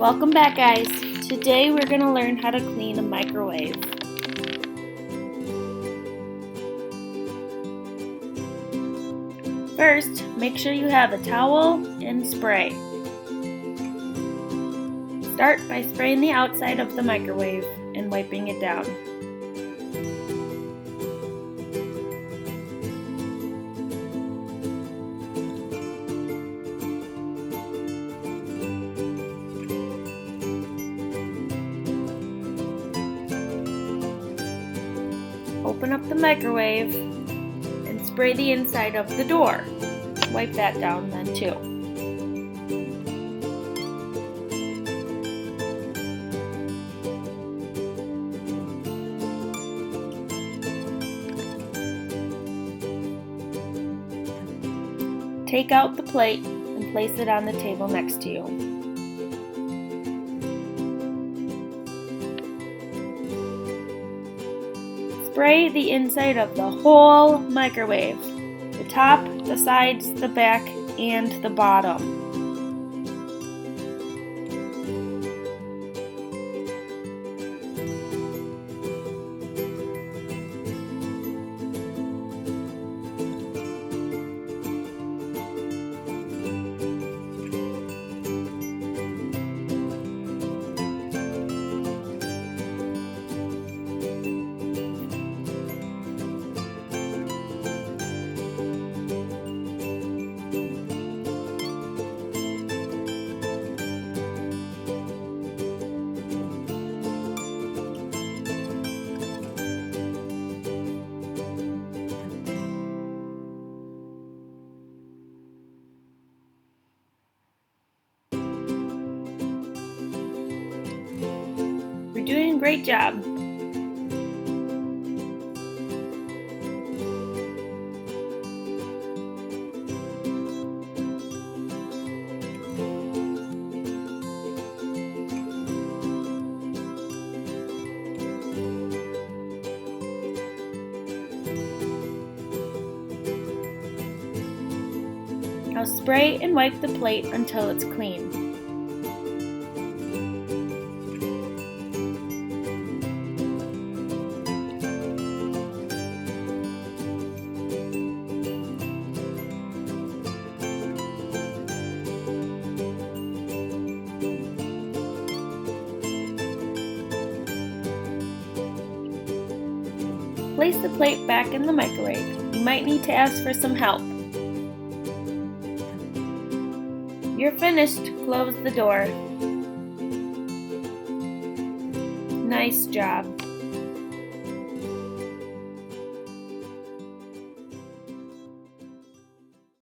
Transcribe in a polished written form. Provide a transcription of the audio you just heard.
Welcome back, guys. Today we're going to learn how to clean a microwave. First, make sure you have a towel and spray. Start by spraying the outside of the microwave and wiping it down. Open up the microwave and spray the inside of the door. Wipe that down then too. Take out the plate and place it on the table next to you. Spray the inside of the whole microwave, the top, the sides, the back, and the bottom. You're doing a great job. Now spray and wipe the plate until it's clean. Place the plate back in the microwave. You might need to ask for some help. You're finished. Close the door. Nice job.